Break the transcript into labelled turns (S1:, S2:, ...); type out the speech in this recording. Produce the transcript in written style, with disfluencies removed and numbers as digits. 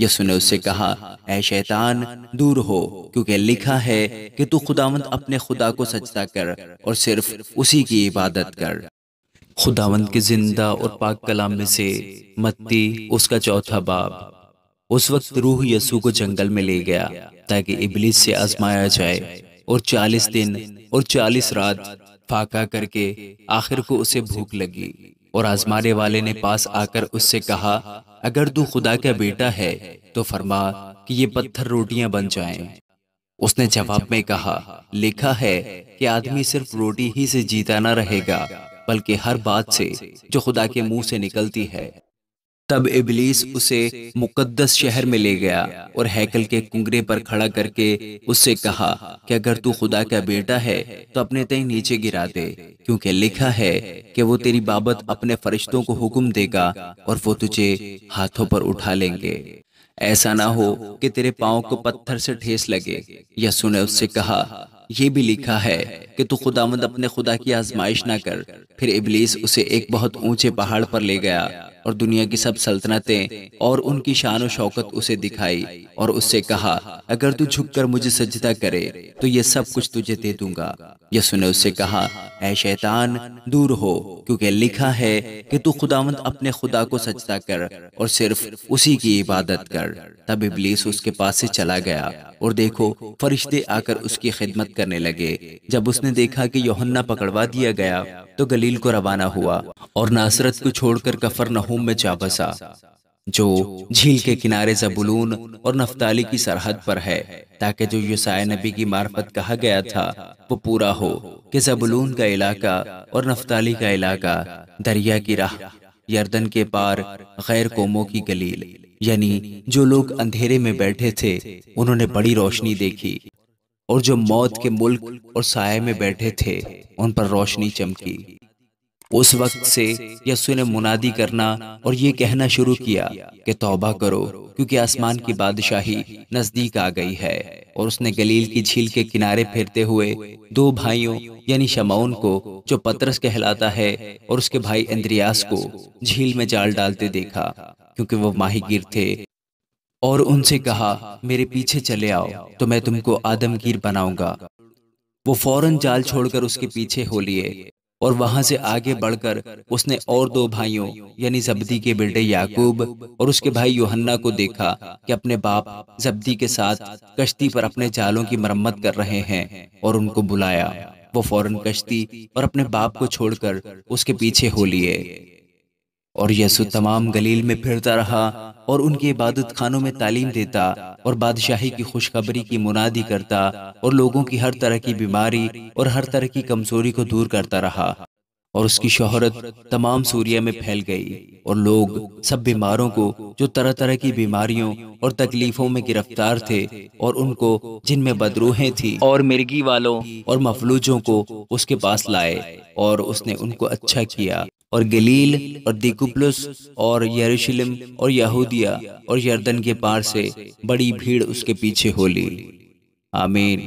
S1: یسوع نے اس سے کہا، اے شیطان دور ہو، کیونکہ لکھا ہے کہ تو خداوند اپنے خدا کو سجدہ کر اور صرف اسی کی عبادت کر۔ خداوند کے زندہ اور پاک کلام میں سے متی اس کا چوتھا باب۔ اس وقت روح یسوع کو جنگل میں لے گیا تاکہ ابلیس سے آزمایا جائے، اور 40 دن اور 40 رات فاقہ کر کے آخر کو اسے بھوک لگی، اور آزمانے والے نے پاس آ کر اس سے کہا، اگر تو خدا کا بیٹا ہے تو فرما کہ یہ پتھر روٹیاں بن جائیں۔ اس نے جواب میں کہا، لکھا ہے کہ آدمی صرف روٹی ہی سے جیتا نہ رہے گا بلکہ ہر بات سے جو خدا کے منہ سے نکلتی ہے۔ تب ابلیس اسے مقدس شہر میں لے گیا اور ہیکل کے کنگرے پر کھڑا کر کے اس سے کہا کہ اگر تو خدا کا بیٹا ہے تو اپنے تئیں نیچے گرا دے، کیونکہ لکھا ہے کہ وہ تیری بابت اپنے فرشتوں کو حکم دے گا اور وہ تجھے ہاتھوں پر اٹھا لیں گے، ایسا نہ ہو کہ تیرے پاؤں کو پتھر سے ٹھیس لگے۔ یسوع نے اس سے کہا، یہ بھی لکھا ہے کہ تو خداوند اپنے خدا کی آزمائش نہ کر۔ پھر ابلیس اسے ایک بہت اونچے پہاڑ پر لے گیا اور دنیا کی سب سلطنتیں اور ان کی شان و شوکت اسے دکھائی، اور اس سے کہا، اگر تو جھک کر مجھے سجدہ کرے تو یہ سب کچھ تجھے دے دوں گا۔ یسوع نے اس سے کہا، اے شیطان دور ہو، کیونکہ لکھا ہے کہ تو خداوند اپنے خدا کو سجدہ کر اور صرف اسی کی عبادت کر۔ تب ابلیس اس کے پاس سے چلا گیا، اور دیکھو فرشتے آ کر اس کی خدمت کرنے لگے۔ جب اس نے دیکھا کہ یوحنا پکڑوا دیا گیا تو گلیل کو روانہ ہوا اور ناصرت کو چھوڑ کر کفرنہوم میں جا بسا، جو جھیل کے کنارے زبولون اور نفتالی کی سرحد پر ہے، تاکہ جو یسوع نبی کی معرفت کہا گیا تھا وہ پورا ہو کہ زبولون کا علاقہ اور نفتالی کا علاقہ دریا کی راہ، یردن کے پار غیر قوموں کی گلیل، یعنی جو لوگ اندھیرے میں بیٹھے تھے انہوں نے بڑی روشنی دیکھی، اور جو موت کے ملک اور سائے میں بیٹھے تھے ان پر روشنی چمکی۔ اس وقت سے یسوع نے منادی کرنا اور یہ کہنا شروع کیا کہ توبہ کرو، کیونکہ آسمان کی بادشاہی نزدیک آ گئی ہے۔ اور اس نے گلیل کی جھیل کے کنارے پھرتے ہوئے 2 بھائیوں یعنی شمعون کو جو پطرس کہلاتا ہے اور اس کے بھائی اندریاس کو جھیل میں جال ڈالتے دیکھا، کیونکہ وہ ماہی گیر تھے، اور ان سے کہا، میرے پیچھے چلے آؤ تو میں تم کو آدم گیر بناؤں گا۔ وہ فوراً جال چھوڑ کر اس کے پیچھے ہو لیے، اور وہاں سے آگے بڑھ کر اس نے اور 2 بھائیوں یعنی زبدی کے بیٹے یعقوب اور اس کے بھائی یوحنا کو دیکھا کہ اپنے باپ زبدی کے ساتھ کشتی پر اپنے جالوں کی مرمت کر رہے ہیں، اور ان کو بلایا۔ وہ فوراً کشتی اور اپنے باپ کو چھوڑ کر اس کے پیچھے ہو لیے۔ اور یسوع تمام گلیل میں پھرتا رہا اور ان کی عبادت خانوں میں تعلیم دیتا اور بادشاہی کی خوشخبری کی منادی کرتا، اور لوگوں کی ہر طرح کی بیماری اور ہر طرح کی کمزوری کو دور کرتا رہا، اور اس کی شہرت تمام سوریا میں پھیل گئی، اور لوگ سب بیماروں کو جو طرح طرح کی بیماریوں اور تکلیفوں میں گرفتار تھے، اور ان کو جن میں بدروحیں تھیں اور مرگی والوں اور مفلوجوں کو اس کے پاس لائے، اور اس نے ان کو اچھا کیا۔ اور گلیل اور دیکوپلس اور یروشلم اور یہودیہ اور یردن کے پار سے بڑی بھیڑ اس کے پیچھے ہو لی۔ آمین۔